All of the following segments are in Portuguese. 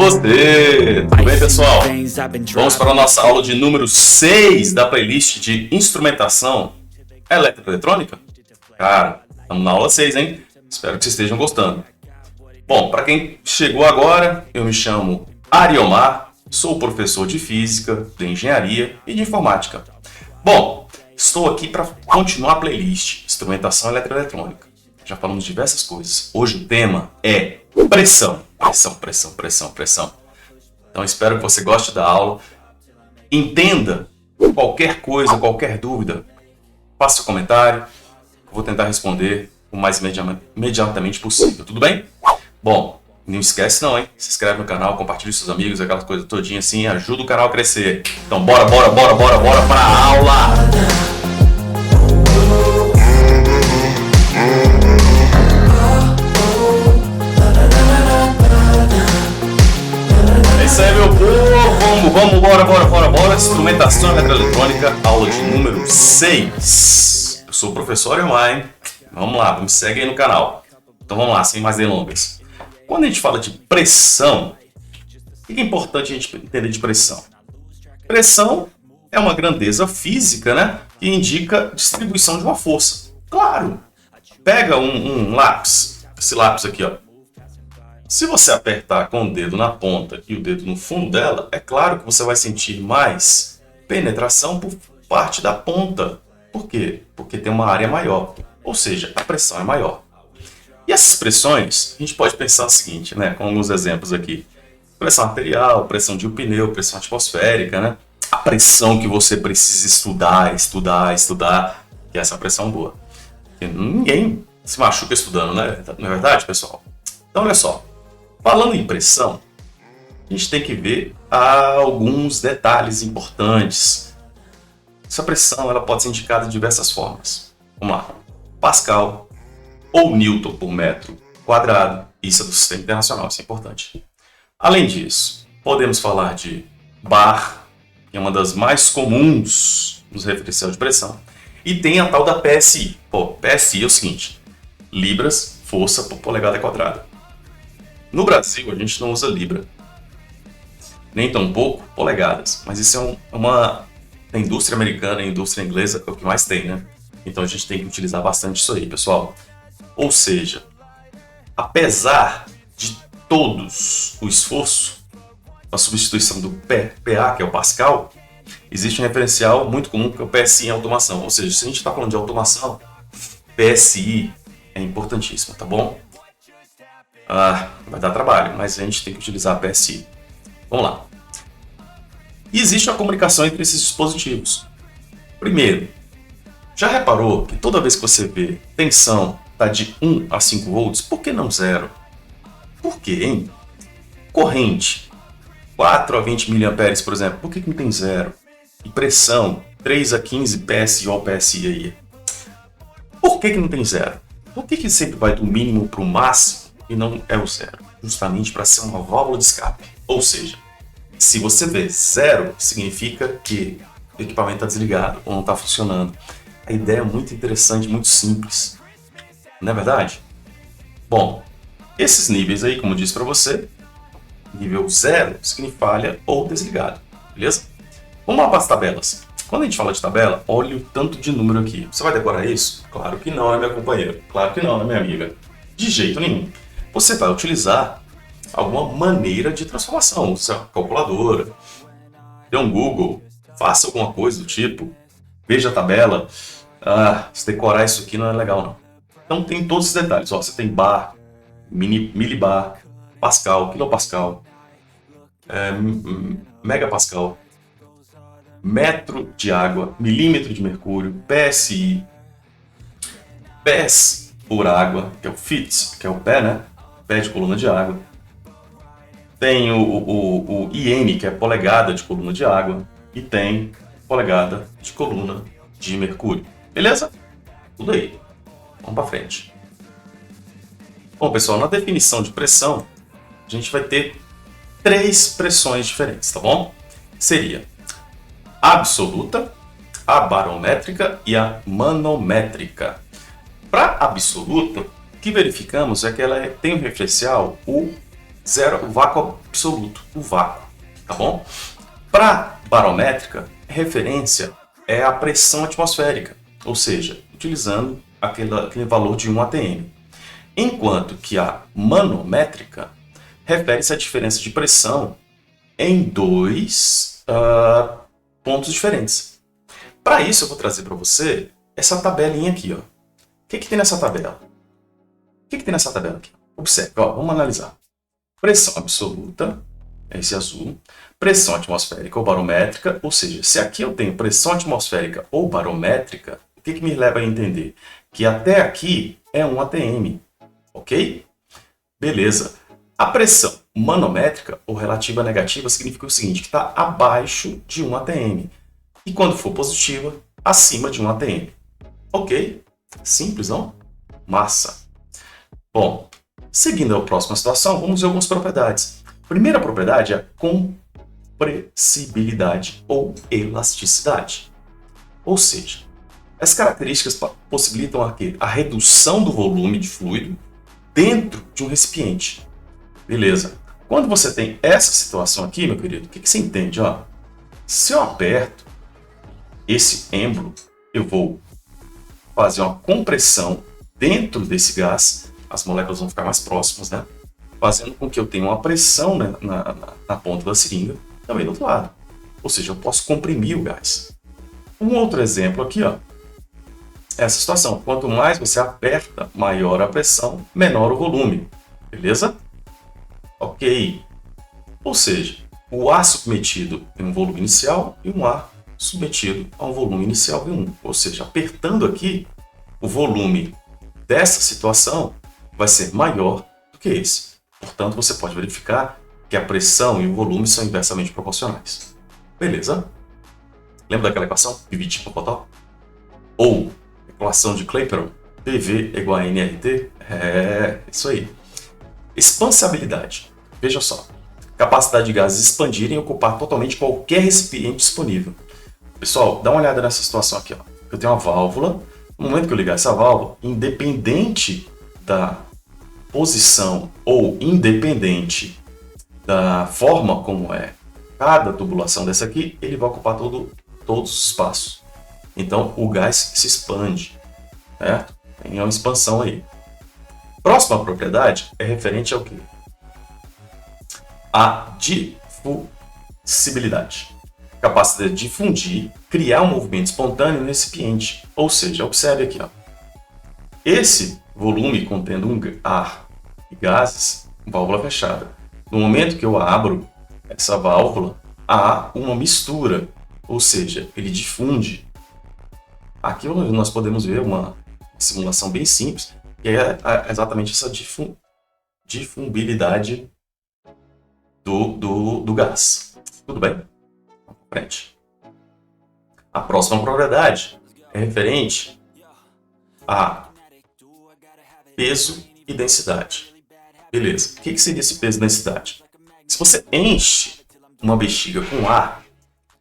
você! Tudo bem, pessoal? Vamos para a nossa aula de número 6 da playlist de instrumentação eletroeletrônica? Cara, estamos na aula 6, hein? Espero que vocês estejam gostando. Bom, para quem chegou agora, eu me chamo Ariomar, sou professor de Física, de Engenharia e de Informática. Bom, estou aqui para continuar a playlist Instrumentação Eletroeletrônica. Já falamos diversas coisas. Hoje o tema é pressão. Pressão. Então espero que você goste da aula. Entenda qualquer coisa, qualquer dúvida, faça seu comentário. Eu vou tentar responder o mais imediatamente possível. Tudo bem? Bom, não esquece não, hein? Se inscreve no canal, compartilha com seus amigos, aquelas coisas todinhas assim, ajuda o canal a crescer. Então bora para a aula! É isso aí, meu povo! Vamos, bora! Instrumentação eletroeletrônica, aula de número 6. Eu sou o professor Ariomar, hein? Vamos lá, me segue aí no canal. Então vamos lá, sem mais delongas. Quando a gente fala de pressão, o que é importante a gente entender de pressão? Pressão é uma grandeza física, né? Que indica distribuição de uma força. Claro! Pega um lápis, esse lápis aqui, ó. Se você apertar com o dedo na ponta e o dedo no fundo dela, é claro que você vai sentir mais penetração por parte da ponta. Por quê? Porque tem uma área maior, ou seja, a pressão é maior. E essas pressões, a gente pode pensar o seguinte, né, com alguns exemplos aqui. Pressão arterial, pressão de um pneu, pressão atmosférica, né? A pressão que você precisa estudar, que é essa pressão boa. Porque ninguém se machuca estudando, né? Não é verdade, pessoal? Então, olha só. Falando em pressão, a gente tem que ver alguns detalhes importantes. Essa pressão ela pode ser indicada de diversas formas. Vamos lá. Pascal ou Newton por metro quadrado. Isso é do Sistema Internacional, isso é importante. Além disso, podemos falar de bar, que é uma das mais comuns nos referenciais de pressão. E tem a tal da PSI. Pô, PSI é o seguinte, libras, força por polegada quadrada. No Brasil, a gente não usa libra, nem tampouco polegadas, mas isso é uma... A indústria americana e a indústria inglesa é o que mais tem, né? Então a gente tem que utilizar bastante isso aí, pessoal. Ou seja, apesar de todos o esforço, a substituição do PA, que é o Pascal, existe um referencial muito comum que é o PSI em automação. Ou seja, se a gente está falando de automação, PSI é importantíssimo, tá bom? Vai dar trabalho, mas a gente tem que utilizar a PSI. Vamos lá. E existe uma comunicação entre esses dispositivos. Primeiro, já reparou que toda vez que você vê tensão está de 1 a 5 volts, por que não 0? Por quê, hein? Corrente, 4 a 20 mA, por exemplo, por que não tem 0? E pressão, 3 a 15 PSI ou PSI aí. Por que não tem 0? Por que sempre vai do mínimo para o máximo e não é o 0? Justamente para ser uma válvula de escape. Ou seja, se você vê 0, significa que o equipamento está desligado ou não está funcionando. A ideia é muito interessante, muito simples. Não é verdade? Bom, esses níveis aí, como eu disse para você, nível 0 significa falha ou desligado, beleza? Vamos lá para as tabelas. Quando a gente fala de tabela, olha o tanto de número aqui. Você vai decorar isso? Claro que não, né, meu companheiro? Claro que não, né, minha amiga? De jeito nenhum. Você vai utilizar alguma maneira de transformação, usa a calculadora, dê um Google, faça alguma coisa do tipo, veja a tabela. Se decorar isso aqui não é legal, não. Então tem todos os detalhes. Ó, você tem bar, milibar, pascal, quilopascal, megapascal, metro de água, milímetro de mercúrio, PSI, pés por água, que é o feet, que é o pé, né? Pé de coluna de água. Tem o IN, que é polegada de coluna de água. E tem polegada de coluna de mercúrio. Beleza? Tudo aí. Vamos para frente. Bom, pessoal, na definição de pressão, a gente vai ter 3 pressões diferentes, tá bom? Seria a absoluta, a barométrica e a manométrica. Para absoluta, o que verificamos é que ela tem um referencial, o Zero, o vácuo absoluto, o vácuo, tá bom? Para barométrica, referência é a pressão atmosférica, ou seja, utilizando aquele valor de 1 atm. Enquanto que a manométrica refere-se à diferença de pressão em dois pontos diferentes. Para isso, eu vou trazer para você essa tabelinha aqui. Ó. O que tem nessa tabela? O que tem nessa tabela aqui? Observe, ó, vamos analisar. Pressão absoluta, esse azul. Pressão atmosférica ou barométrica, ou seja, se aqui eu tenho pressão atmosférica ou barométrica, o que me leva a entender? Que até aqui é 1 atm, ok? Beleza. A pressão manométrica ou relativa negativa significa o seguinte, que está abaixo de 1 atm. E quando for positiva, acima de 1 atm. Ok? Simples, não? Massa. Bom, seguindo a próxima situação, vamos ver algumas propriedades. Primeira propriedade é a compressibilidade ou elasticidade. Ou seja, as características possibilitam a redução do volume de fluido dentro de um recipiente. Beleza. Quando você tem essa situação aqui, meu querido, o que você entende? Ó? Se eu aperto esse êmbolo, eu vou fazer uma compressão dentro desse gás, as moléculas vão ficar mais próximas, né? Fazendo com que eu tenha uma pressão, né, na ponta da seringa, também do outro lado. Ou seja, eu posso comprimir o gás. Um outro exemplo aqui, ó, essa situação. Quanto mais você aperta, maior a pressão, menor o volume. Beleza? Ok. Ou seja, o ar submetido tem um volume inicial e um ar submetido a um volume inicial V1. Ou seja, apertando aqui, o volume dessa situação vai ser maior do que esse. Portanto, você pode verificar que a pressão e o volume são inversamente proporcionais. Beleza? Lembra daquela equação? PV tipo total? Ou equação de Clapeyron? PV igual a nRT? É, isso aí. Expansibilidade. Veja só. Capacidade de gases expandirem e ocupar totalmente qualquer recipiente disponível. Pessoal, dá uma olhada nessa situação aqui. Ó. Eu tenho uma válvula. No momento que eu ligar essa válvula, independente da posição ou independente da forma como é cada tubulação dessa aqui, ele vai ocupar todos os espaços. Então, o gás se expande. Certo? Tem uma expansão aí. Próxima propriedade é referente ao quê? A difusibilidade. Capacidade de difundir, criar um movimento espontâneo no recipiente. Ou seja, observe aqui. Ó. Esse volume contendo um ar e gases, válvula fechada. No momento que eu abro essa válvula, há uma mistura. Ou seja, ele difunde. Aqui nós podemos ver uma simulação bem simples, que é exatamente essa difundibilidade do gás. Tudo bem? Vamos para frente. A próxima propriedade é referente a peso e densidade. Beleza. O que seria esse peso e densidade? Se você enche uma bexiga com ar,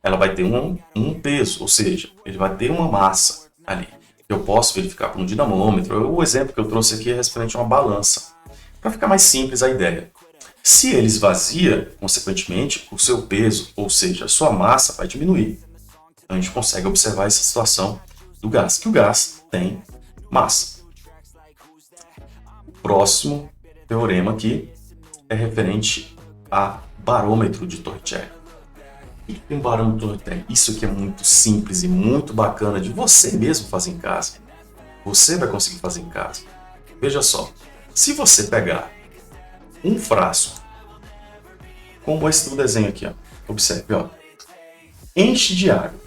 ela vai ter um peso, ou seja, ele vai ter uma massa ali. Eu posso verificar com um dinamômetro. O exemplo que eu trouxe aqui é referente a uma balança. Para ficar mais simples a ideia. Se ele esvazia, consequentemente, o seu peso, ou seja, a sua massa, vai diminuir. Então a gente consegue observar essa situação do gás, que o gás tem massa. O próximo teorema aqui é referente a barômetro de Torricelli. O que tem um barômetro de Torricelli? Isso aqui é muito simples e muito bacana de você mesmo fazer em casa. Você vai conseguir fazer em casa. Veja só, se você pegar um frasco, como esse do desenho aqui, ó. Observe, ó. Enche de água.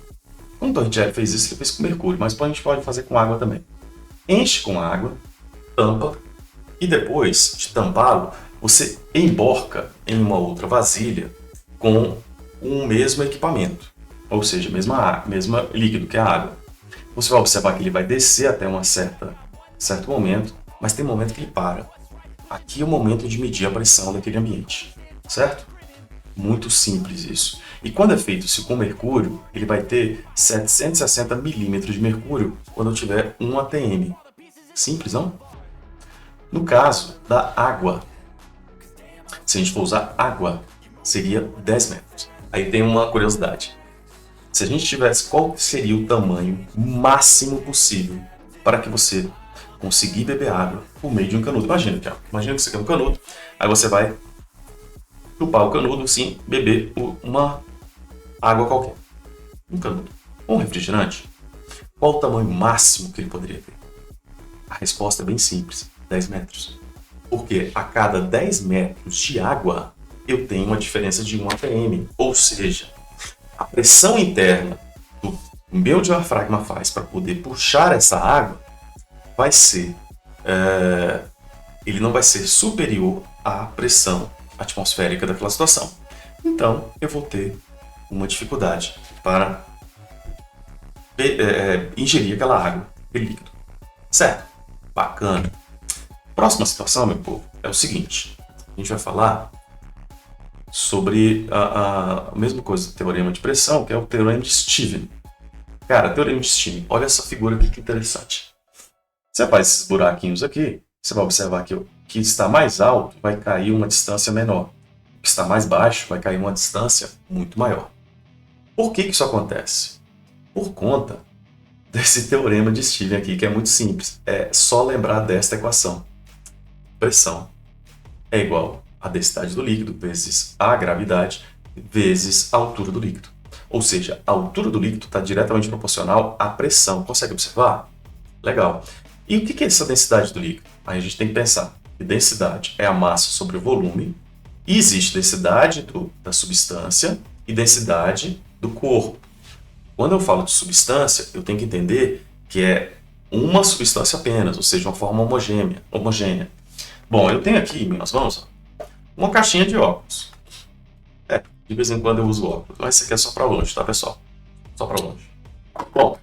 Quando o Torricelli fez isso, ele fez com mercúrio, mas a gente pode fazer com água também. Enche com água, tampa, e depois de tampá-lo, você emborca em uma outra vasilha com o mesmo equipamento, ou seja, mesma líquido que a água. Você vai observar que ele vai descer até certo momento, mas tem um momento que ele para. Aqui é o momento de medir a pressão daquele ambiente, certo? Muito simples isso. E quando é feito isso com mercúrio, ele vai ter 760 milímetros de mercúrio quando eu tiver 1 atm. Simples, não? No caso da água, Se a gente for usar água, seria 10 metros. Aí tem uma curiosidade. Se a gente tivesse, qual seria o tamanho máximo possível para que você conseguir beber água por meio de um canudo? Imagina que você quer um canudo, aí você vai chupar o canudo, assim, beber uma água qualquer. Um canudo. Um refrigerante. Qual o tamanho máximo que ele poderia ter? A resposta é bem simples, 10 metros. Porque a cada 10 metros de água, eu tenho uma diferença de 1 atm. Ou seja, a pressão interna do meu diafragma faz para poder puxar essa água vai ser... ele não vai ser superior à pressão atmosférica daquela situação. Então, eu vou ter uma dificuldade para ingerir aquela água, aquele líquido. Certo? Bacana. Próxima situação, meu povo, é o seguinte. A gente vai falar sobre a mesma coisa do teorema de pressão, que é o teorema de Stevens. Cara, teorema de Stevens, olha essa figura aqui que interessante. Você faz esses buraquinhos aqui, você vai observar que o que está mais alto vai cair uma distância menor. O que está mais baixo vai cair uma distância muito maior. Por que isso acontece? Por conta desse teorema de Stevens aqui, que é muito simples. É só lembrar desta equação. Pressão é igual a densidade do líquido vezes a gravidade vezes a altura do líquido. Ou seja, a altura do líquido está diretamente proporcional à pressão. Consegue observar? Legal. E o que é essa densidade do líquido? Aí a gente tem que pensar que densidade é a massa sobre o volume e existe densidade da substância e densidade do corpo. Quando eu falo de substância, eu tenho que entender que é uma substância apenas, ou seja, uma forma homogênea. Bom, eu tenho aqui em minhas mãos uma caixinha de óculos. De vez em quando eu uso óculos, mas isso aqui é só para longe, tá, pessoal? Só para longe. Bom,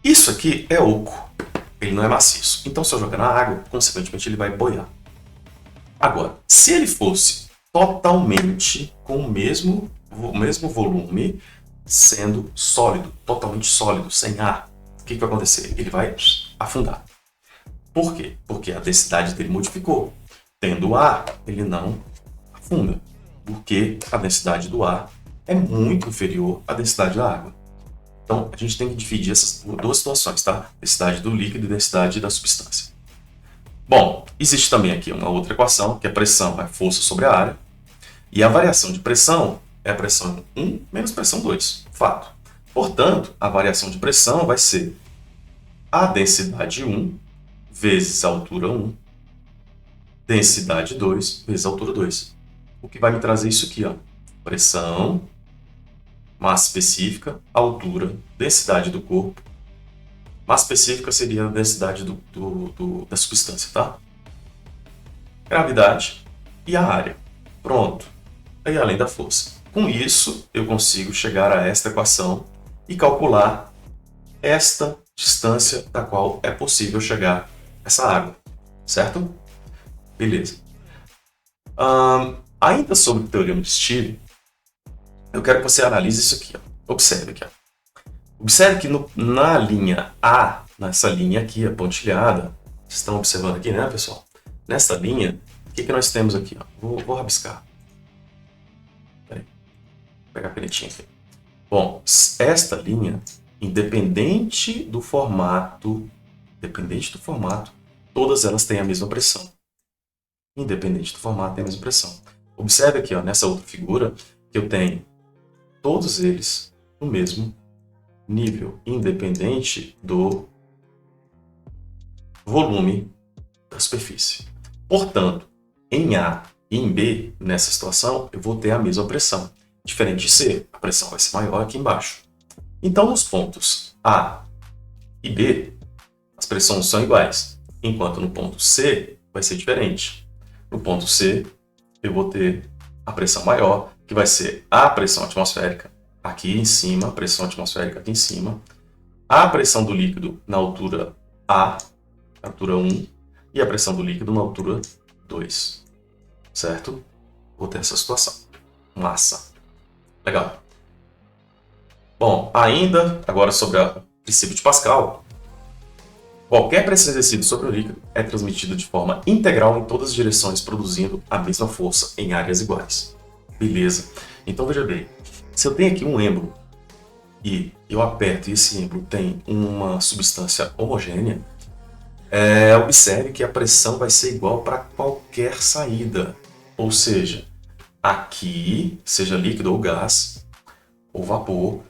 isso aqui é oco, ele não é maciço. Então, se eu jogar na água, consequentemente ele vai boiar. Agora, se ele fosse totalmente com o mesmo volume, sendo sólido, totalmente sólido, sem ar, o que vai acontecer? Ele vai afundar. Por quê? Porque a densidade dele modificou. Tendo ar, ele não afunda, porque a densidade do ar é muito inferior à densidade da água. Então, a gente tem que dividir essas duas situações, tá? Densidade do líquido e densidade da substância. Bom, existe também aqui uma outra equação, que é pressão é força sobre a área, e a variação de pressão é a pressão 1 menos pressão 2, fato. Portanto, a variação de pressão vai ser a densidade 1 vezes a altura 1, densidade 2 vezes a altura 2. O que vai me trazer isso aqui, ó. Pressão, massa específica, altura, densidade do corpo. Massa específica seria a densidade da substância, tá? Gravidade e a área. Pronto. E além da força. Com isso, eu consigo chegar a esta equação e calcular esta distância da qual é possível chegar essa água, certo? Beleza. Ainda sobre o teorema de Stevens, eu quero que você analise isso aqui. Ó. Observe aqui. Ó. Observe que na linha A, nessa linha aqui, a pontilhada, vocês estão observando aqui, né, pessoal? Nessa linha, o que nós temos aqui? Ó? Vou rabiscar. Peraí. Vou pegar a canetinha aqui. Bom, esta linha, independente do formato, todas elas têm a mesma pressão. Independente do formato, tem a mesma pressão. Observe aqui, ó, nessa outra figura, que eu tenho todos eles no mesmo nível, independente do volume da superfície. Portanto, em A e em B, nessa situação, eu vou ter a mesma pressão. Diferente de C, a pressão vai ser maior aqui embaixo. Então, nos pontos A e B, as pressões são iguais, enquanto no ponto C vai ser diferente. No ponto C, eu vou ter a pressão maior, que vai ser a pressão atmosférica aqui em cima, a pressão atmosférica aqui em cima, a pressão do líquido na altura A, altura 1, e a pressão do líquido na altura 2, certo? Vou ter essa situação. Massa. Legal. Bom, ainda agora sobre o princípio de Pascal. Qualquer pressão exercida sobre o líquido é transmitida de forma integral em todas as direções, produzindo a mesma força em áreas iguais. Beleza. Então veja bem, se eu tenho aqui um êmbolo e eu aperto e esse êmbolo tem uma substância homogênea, observe que a pressão vai ser igual para qualquer saída. Ou seja, aqui, seja líquido ou gás, ou vapor,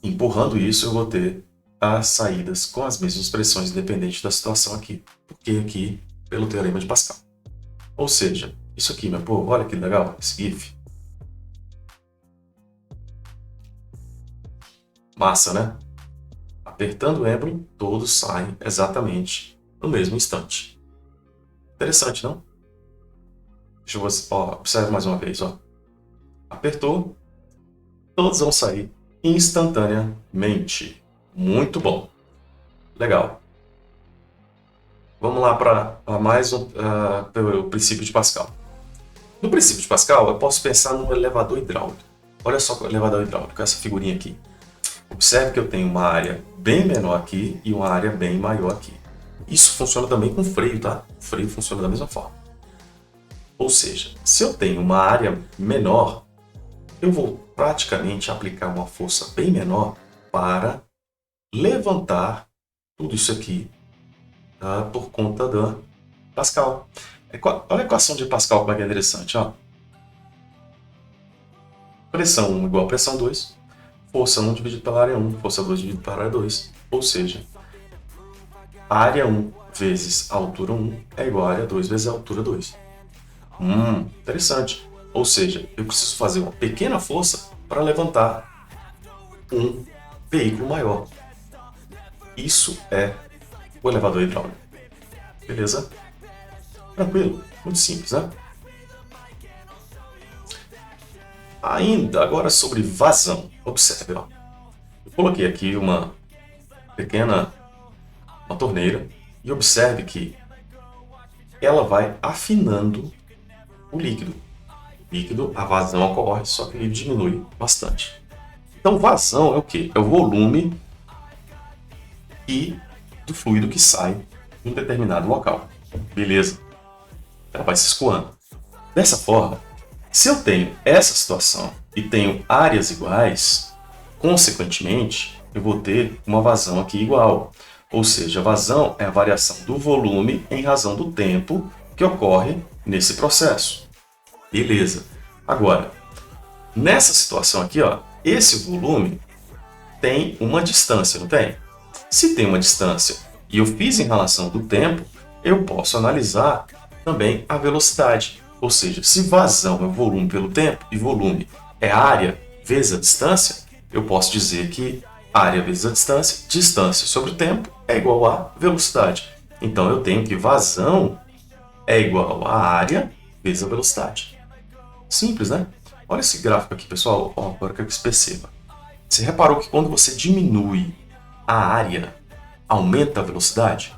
empurrando isso eu vou ter as saídas com as mesmas pressões, independente da situação aqui. Porque aqui, pelo Teorema de Pascal. Ou seja, isso aqui, meu povo, olha que legal, esse GIF. Massa, né? Apertando o êmbolo, todos saem exatamente no mesmo instante. Interessante, não? Deixa eu ver, observe mais uma vez, ó. Apertou, todos vão sair instantaneamente. Muito bom. Legal. Vamos lá para mais o princípio de Pascal. No princípio de Pascal, eu posso pensar num elevador hidráulico. Olha só o elevador hidráulico, essa figurinha aqui. Observe que eu tenho uma área bem menor aqui e uma área bem maior aqui. Isso funciona também com freio, tá? O freio funciona da mesma forma. Ou seja, se eu tenho uma área menor, eu vou praticamente aplicar uma força bem menor para levantar tudo isso aqui, tá? Por conta da Pascal. Olha a equação de Pascal como é que é interessante. Ó. Pressão 1 igual a pressão 2. Força 1 dividido pela área 1. Força 2 dividido pela área 2. Ou seja, a área 1 vezes a altura 1 é igual a área 2 vezes a altura 2. Interessante. Ou seja, eu preciso fazer uma pequena força para levantar um veículo maior. Isso é o elevador hidráulico. Beleza? Tranquilo? Muito simples, né? Ainda agora sobre vazão. Observe, ó. Eu coloquei aqui uma torneira e observe que ela vai afinando o líquido. A vazão ocorre, só que ele diminui bastante. Então, vazão é o quê? É o volume do fluido que sai em um determinado local. Beleza? Ela vai se escoando. Dessa forma, se eu tenho essa situação e tenho áreas iguais, consequentemente, eu vou ter uma vazão aqui igual. Ou seja, a vazão é a variação do volume em razão do tempo que ocorre nesse processo. Beleza. Agora, nessa situação aqui, ó, esse volume tem uma distância, não tem? Se tem uma distância e eu fiz em relação do tempo, eu posso analisar também a velocidade. Ou seja, se vazão é volume pelo tempo e volume é área vezes a distância, eu posso dizer que área vezes a distância sobre o tempo é igual a velocidade. Então eu tenho que vazão é igual a área vezes a velocidade. Simples, né? Olha esse gráfico aqui, pessoal. Ó, agora que você perceba. Você reparou que quando você diminui a área, aumenta a velocidade?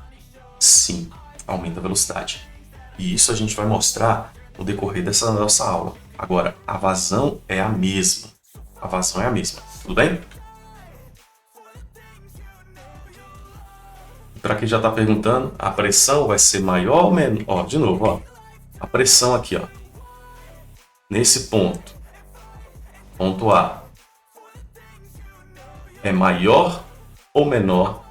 Sim, aumenta a velocidade. E isso a gente vai mostrar no decorrer dessa nossa aula. Agora, a vazão é a mesma. A vazão é a mesma. Tudo bem? Para quem já está perguntando, a pressão vai ser maior ou menor? Ó, de novo, ó. A pressão aqui, ó. Nesse ponto A, é maior ou menor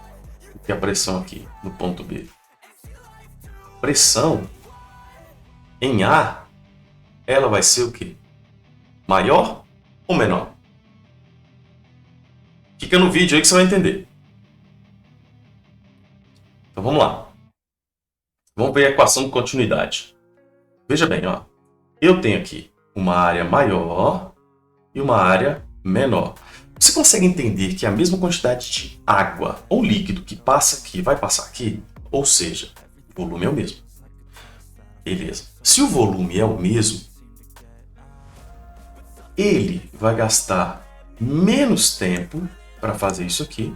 do que a pressão aqui no ponto B? Pressão em A, ela vai ser o quê? Maior ou menor? Fica no vídeo aí que você vai entender. Então vamos lá. Vamos ver a equação de continuidade. Veja bem, ó. Eu tenho aqui uma área maior e uma área menor. Você consegue entender que a mesma quantidade de água ou líquido que passa aqui vai passar aqui? Ou seja, o volume é o mesmo. Beleza. Se o volume é o mesmo, ele vai gastar menos tempo para fazer isso aqui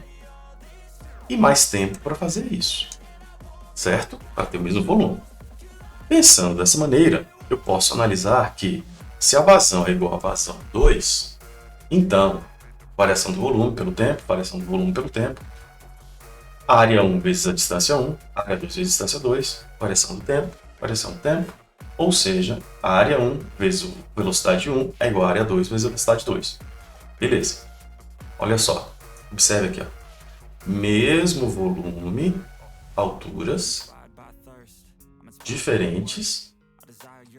e mais tempo para fazer isso. Certo? Para ter o mesmo volume. Pensando dessa maneira, eu posso analisar que se a vazão é igual a vazão 2, então, variação do volume pelo tempo, variação do volume pelo tempo, área 1 vezes a distância 1, área 2 vezes a distância 2, variação do tempo, ou seja, a área 1 vezes a velocidade 1 é igual a área 2 vezes a velocidade 2. Beleza. Olha só, observe aqui, ó. Mesmo volume, alturas diferentes,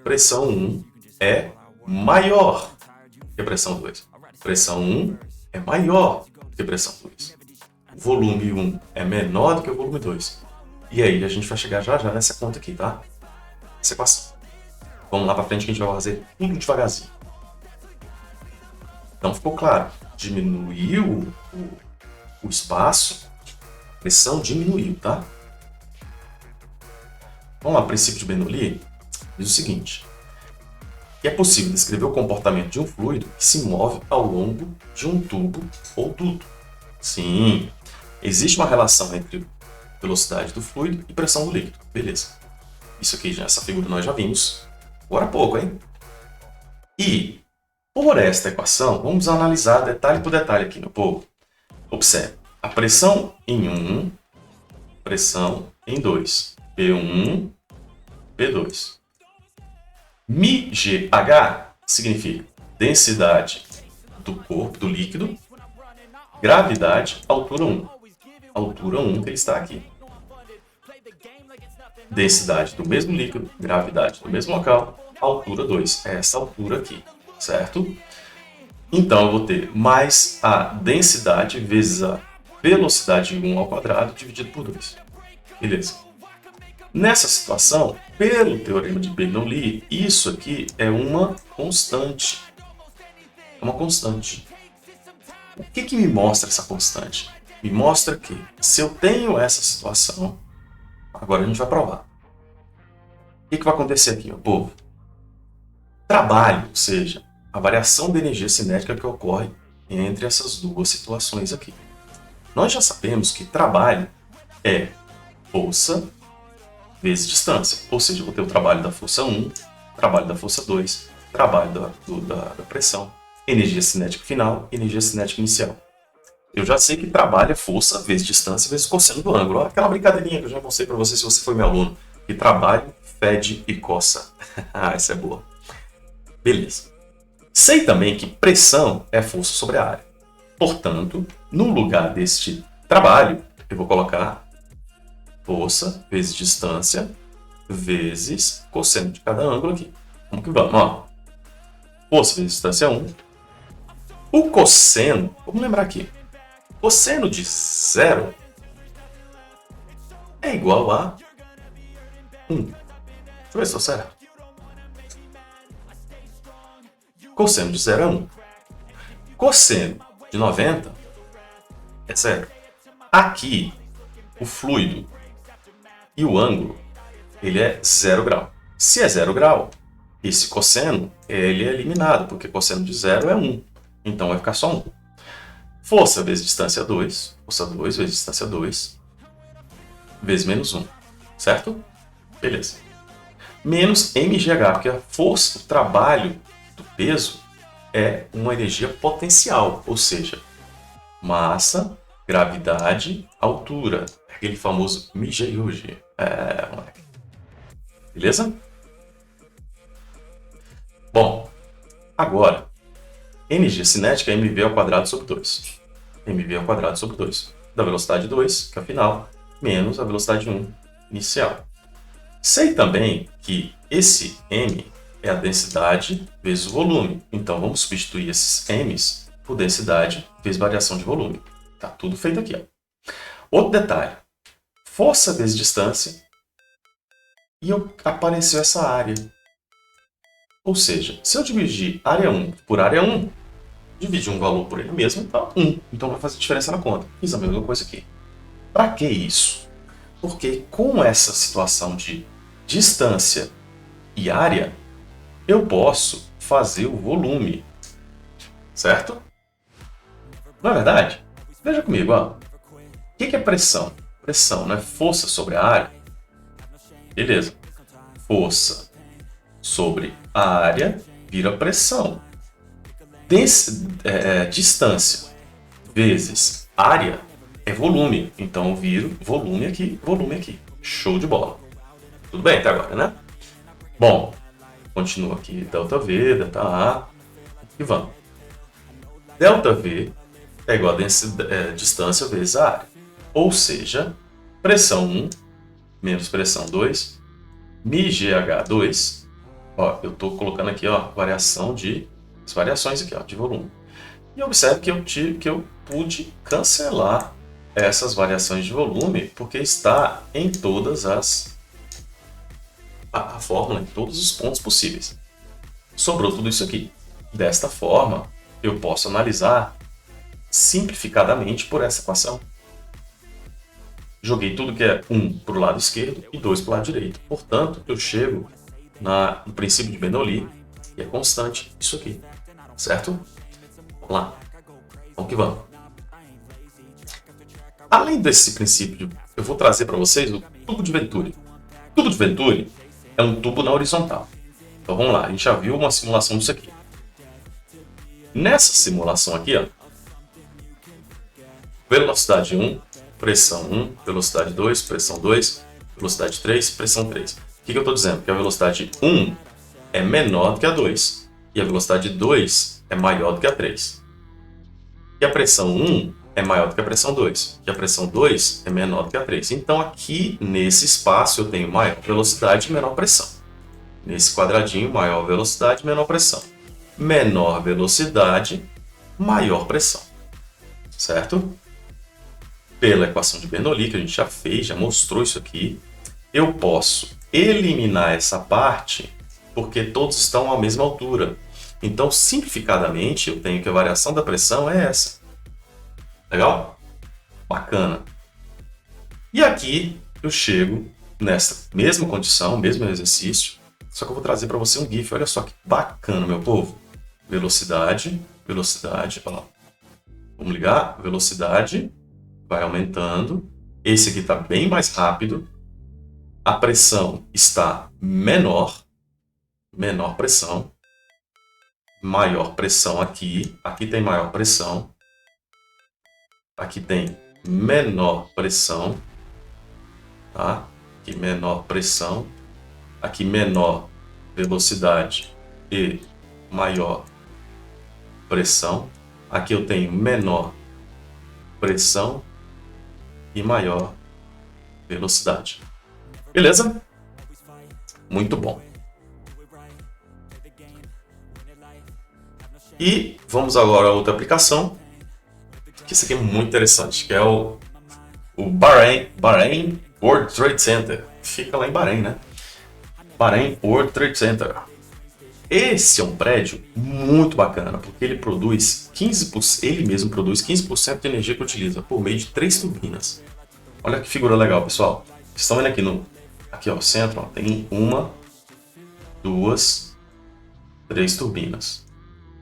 pressão 1 é maior que a pressão 2. Pressão 1 é maior que a pressão 2. O volume 1 é menor do que o volume 2. E aí a gente vai chegar já nessa conta aqui, tá? Essa equação. Vamos lá para frente que a gente vai fazer tudo devagarzinho. Então ficou claro. Diminuiu o espaço, a pressão diminuiu, tá? Vamos lá, princípio de Bernoulli diz o seguinte: que é possível descrever o comportamento de um fluido que se move ao longo de um tubo ou duto. Sim, existe uma relação entre velocidade do fluido e pressão do líquido. Beleza. Isso aqui, essa figura nós já vimos agora há pouco, hein? E, por esta equação, vamos analisar detalhe por detalhe aqui, meu povo. Observe, a pressão em 1, pressão em 2. P1, P2. μGH significa densidade do corpo, do líquido, gravidade, altura 1. Altura 1 que ele está aqui. Densidade do mesmo líquido, gravidade do mesmo local, altura 2. É essa altura aqui, certo? Então eu vou ter mais a densidade vezes a velocidade 1 ao quadrado dividido por 2. Beleza. Nessa situação, pelo teorema de Bernoulli, isso aqui é uma constante. É uma constante. O que me mostra essa constante? Me mostra que se eu tenho essa situação, agora a gente vai provar. O que vai acontecer aqui, meu povo? Trabalho, ou seja, a variação da energia cinética que ocorre entre essas duas situações aqui. Nós já sabemos que trabalho é força vezes distância. Ou seja, eu vou ter o trabalho da força 1, trabalho da força 2, trabalho da pressão, energia cinética final, energia cinética inicial. Eu já sei que trabalho é força vezes distância vezes cosseno do ângulo. Olha aquela brincadeirinha que eu já mostrei para você se você foi meu aluno. Que trabalho, fede e coça. Ah, essa é boa. Beleza. Sei também que pressão é força sobre a área. Portanto, no lugar deste trabalho, eu vou colocar força vezes distância vezes cosseno de cada ângulo aqui. Vamos que vamos, ó. Força vezes distância 1. O cosseno, vamos lembrar aqui, cosseno de 0 é igual a 1. Deixa eu ver se estou certo. Cosseno de 0 é 1. Cosseno de 90 é 0. Aqui, o fluido e o ângulo, ele é 0 grau. Se é 0 grau, esse cosseno ele é eliminado, porque cosseno de 0 é 1. Então vai ficar só 1. Força vezes distância 2, força 2 vezes distância 2, vezes menos 1. Certo? Beleza. Menos mgh, porque a força, o trabalho do peso é uma energia potencial, ou seja, massa, gravidade, altura. Aquele famoso mg/g. Moleque. Beleza? Bom, agora, energia cinética é mv ao quadrado sobre 2. mv ao quadrado sobre 2. Da velocidade 2, que é a final, menos a velocidade 1 inicial. Sei também que esse m é a densidade vezes o volume. Então, vamos substituir esses m's por densidade vezes variação de volume. Tá tudo feito aqui, ó. Outro detalhe. Força vezes distância. E apareceu essa área. Ou seja, se eu dividir área 1 por área 1, dividir um valor por ele mesmo, dá 1. Então vai fazer diferença na conta. Fiz a mesma coisa aqui. Para que isso? Porque com essa situação de distância e área, eu posso fazer o volume. Certo? Não é verdade? Veja comigo, ó. O que é pressão? Pressão, não é força sobre a área? Beleza. Força sobre a área vira pressão. Distância vezes área é volume. Então eu viro volume aqui, volume aqui. Show de bola. Tudo bem até agora, né? Bom, continua aqui ΔV, ΔA e vamos. ΔV é igual a distância vezes a área. Ou seja, pressão 1 menos pressão 2, μGH2. Ó, eu estou colocando aqui, ó, as variações aqui, ó, de volume. E observe que eu pude cancelar essas variações de volume porque está em todas a fórmula, em todos os pontos possíveis. Sobrou tudo isso aqui. Desta forma, eu posso analisar simplificadamente por essa equação. Joguei tudo que é 1 para o lado esquerdo e 2 para o lado direito. Portanto, eu chego no princípio de Bernoulli, e é constante isso aqui, certo? Vamos lá. Vamos que vamos. Além desse princípio, eu vou trazer para vocês o tubo de Venturi. O tubo de Venturi é um tubo na horizontal. Então vamos lá, a gente já viu uma simulação disso aqui. Nessa simulação aqui, ó, velocidade 1, pressão 1, velocidade 2, pressão 2, velocidade 3, pressão 3. O que eu estou dizendo? Que a velocidade 1 é menor do que a 2 e a velocidade 2 é maior do que a 3. E a pressão 1 é maior do que a pressão 2 e a pressão 2 é menor do que a 3. Então aqui nesse espaço eu tenho maior velocidade e menor pressão. Nesse quadradinho, maior velocidade, menor pressão. Menor velocidade, maior pressão. Certo? Pela equação de Bernoulli, que a gente já fez, já mostrou isso aqui, eu posso eliminar essa parte porque todos estão à mesma altura. Então, simplificadamente, eu tenho que a variação da pressão é essa. Legal? Bacana. E aqui eu chego nessa mesma condição, mesmo exercício, só que eu vou trazer para você um GIF. Olha só que bacana, meu povo. Velocidade, velocidade, olha lá. Vamos ligar, velocidade, vai aumentando. Esse aqui está bem mais rápido. A pressão está menor, menor pressão. Maior pressão aqui. Aqui tem maior pressão. Aqui tem menor pressão. Tá? Aqui menor pressão. Aqui menor velocidade e maior pressão. Aqui eu tenho menor pressão e maior velocidade. Beleza? Muito bom. E vamos agora a outra aplicação, que isso aqui é muito interessante, que é o Bahrein World Trade Center. Fica lá em Bahrein, né? Bahrein World Trade Center. Esse é um prédio muito bacana, porque ele produz 15%, ele mesmo produz 15% de energia que utiliza por meio de 3 turbinas. Olha que figura legal, pessoal. Vocês estão vendo aqui ó, centro, ó, tem 1, 2, 3 turbinas.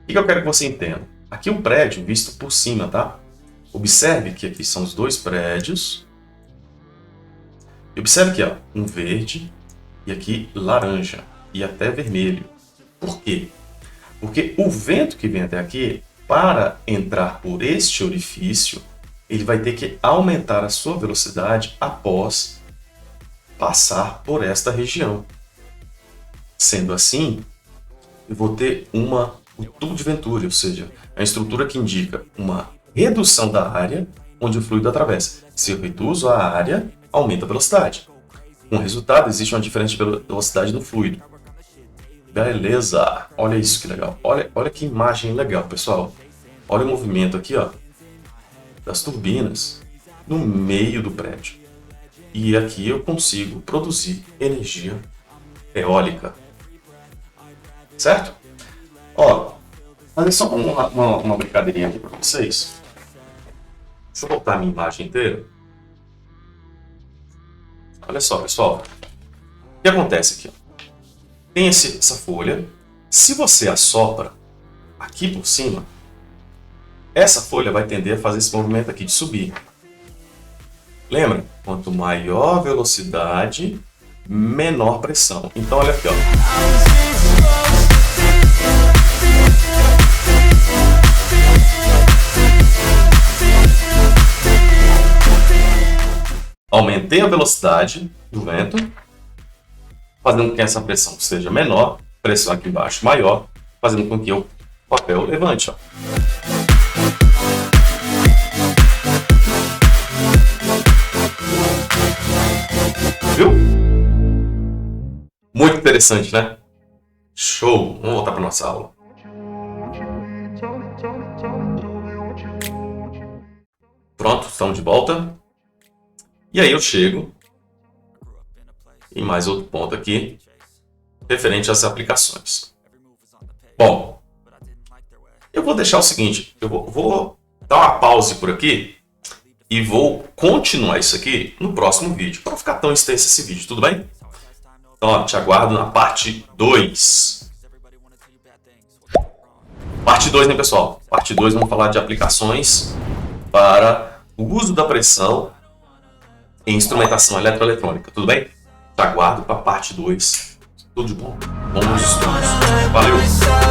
O que eu quero que você entenda? Aqui um prédio visto por cima, tá? Observe que aqui são os 2 prédios. E observe aqui, ó, um verde e aqui laranja e até vermelho. Por quê? Porque o vento que vem até aqui, para entrar por este orifício, ele vai ter que aumentar a sua velocidade após passar por esta região. Sendo assim, eu vou ter o tubo de Venturi, ou seja, a estrutura que indica uma redução da área onde o fluido atravessa. Se eu reduzo a área, aumenta a velocidade. Com o resultado, existe uma diferença de velocidade do fluido. Beleza! Olha isso que legal. Olha que imagem legal, pessoal. Olha o movimento aqui, ó, das turbinas no meio do prédio. E aqui eu consigo produzir energia eólica. Certo? Ó, fazer só uma brincadeirinha aqui para vocês. Deixa eu voltar a minha imagem inteira. Olha só, pessoal. O que acontece aqui? Ó? Tem essa folha. Se você assopra aqui por cima, essa folha vai tender a fazer esse movimento aqui de subir. Lembra? Quanto maior velocidade, menor pressão. Então, olha aqui, ó. aumentei a velocidade do vento, fazendo com que essa pressão seja menor, pressão aqui embaixo maior, fazendo com que o papel levante. Ó. Viu? Muito interessante, né? Show! Vamos voltar para nossa aula. Pronto, estamos de volta. E aí eu chego em mais outro ponto aqui, referente às aplicações. Bom, eu vou deixar o seguinte, eu vou dar uma pause por aqui e vou continuar isso aqui no próximo vídeo, para não ficar tão extenso esse vídeo, tudo bem? Então, ó, te aguardo na parte 2. Parte 2, né, pessoal? Parte 2, vamos falar de aplicações para o uso da pressão em instrumentação eletroeletrônica, tudo bem? Te aguardo para a parte 2. Tudo de bom. Bons estudos. Valeu!